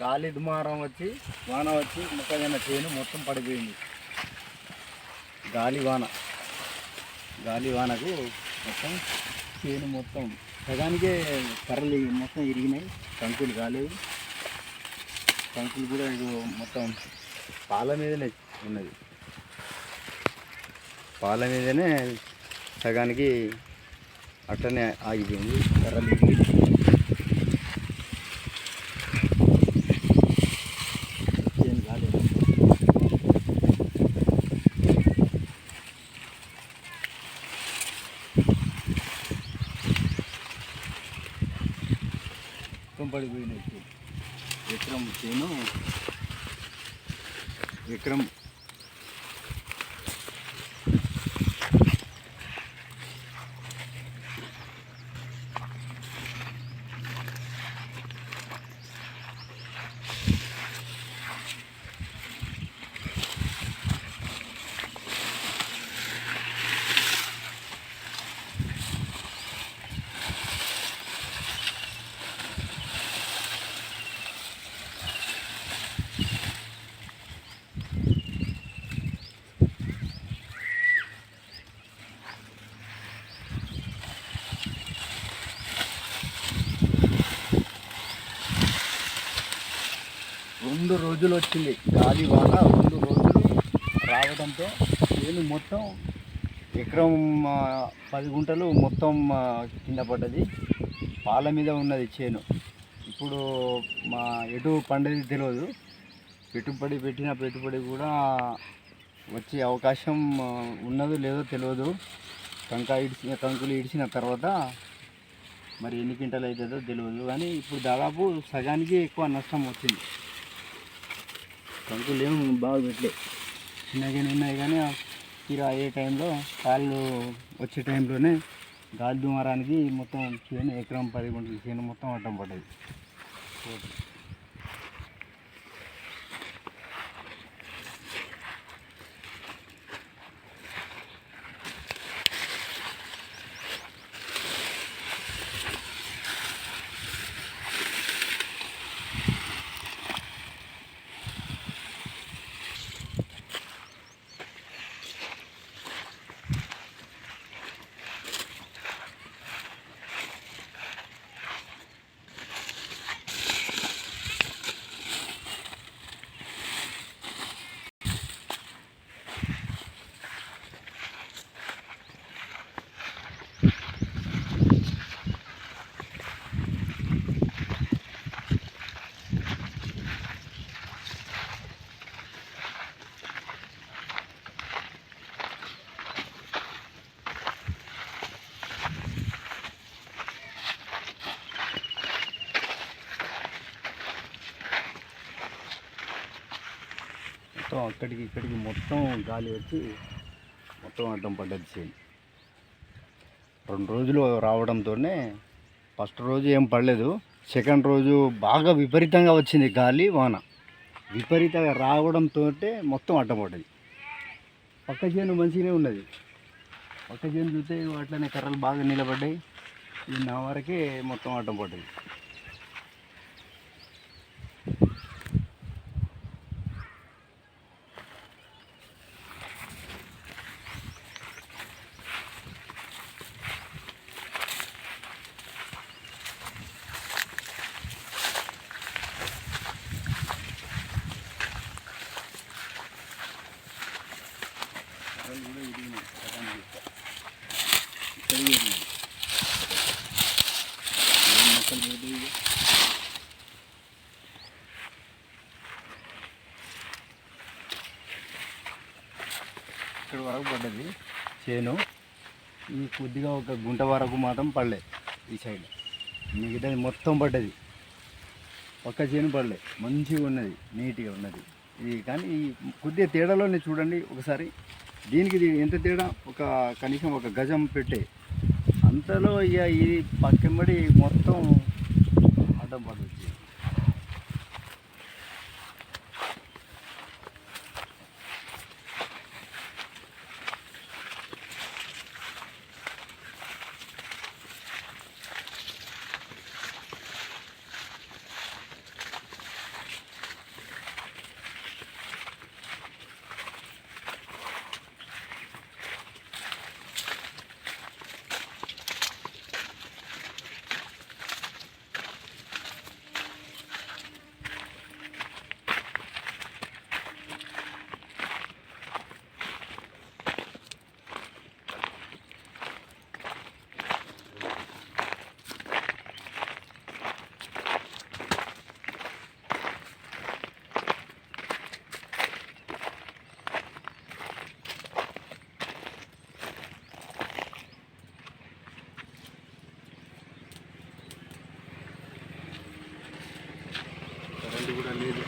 గాలి దుమారం వచ్చి వాన వచ్చి మొక్కజొన్న చేను మొత్తం పడిపోయింది. గాలి వానకు మొత్తం చేను మొత్తం సగానికే కర్రలు మొత్తం ఇరిగినాయి. కంకులు కాలేవు. కంకులు కూడా ఇది మొత్తం పాల మీదనే ఉన్నది. పాల మీదనే సగానికి అట్లనే ఆగిపోయింది. కర్రలు ఇరిగి ఏం కాలేదు. మొత్తం పడిపోయినాయి. ఎకరం చేను ఎకరం రెండు రోజులు వచ్చింది. గాలి వాన 2 రోజులు రావడంతో చేను మొత్తం ఎకరం 10 గుంటలు మొత్తం కింద పడ్డది. పాల మీద ఉన్నది చేను. ఇప్పుడు ఎటు పండేది తెలియదు. పెట్టిన పెట్టుబడి కూడా వచ్చే అవకాశం ఉన్నదో లేదో తెలియదు. కంకులు ఇడిచిన తర్వాత మరి ఎన్ని క్వింటాలు అవుతుందో తెలియదు. కానీ ఇప్పుడు దాదాపు సగానికి ఎక్కువ నష్టం వచ్చింది. కంకులు ఏమో బాగా పెట్టలే, చిన్నగానే ఉన్నాయి. కానీ తీరా అయ్యే టైంలో కాళ్ళు వచ్చే టైంలోనే గాలి దుమారానికి మొత్తం చేను ఎకరం 10 గుంటల చేను మొత్తం అడ్డం పడ్డది. మొత్తం ఇక్కడికి మొత్తం గాలి వచ్చి మొత్తం అడ్డం పడ్డది చేను. 2 రోజులు రావడంతోనే ఫస్ట్ రోజు ఏం పడలేదు. సెకండ్ రోజు బాగా విపరీతంగా వచ్చింది గాలి వాన. విపరీతంగా రావడంతో మొత్తం అడ్డం పడ్డది. పక్క చేను మంచిగానే ఉన్నది. పక్క చేను చూస్తే అట్లనే కర్రలు బాగా నిలబడ్డాయి. ఈ నా వరకే మొత్తం అడ్డం పడ్డది. ఇక్కడ వరకు పడ్డది చేను. ఈ కొద్దిగా ఒక గుంట వరకు మాత్రం పడలే. ఈ సైడ్ మిగతాది మొత్తం పడ్డది. ఒక్క చేను పడలే. మంచిగా ఉన్నది, నీట్గా ఉన్నది. ఇది కానీ ఈ కొద్దిగా తేడాలోనే చూడండి ఒకసారి. దీనికి ఎంత తేడా, కనీసం ఒక గజం పెట్టే అంతలో ఇక ఇది పక్కెంబడి మొత్తం అడ్డం పడుతుంది. కరెంటు కూడా లేదు.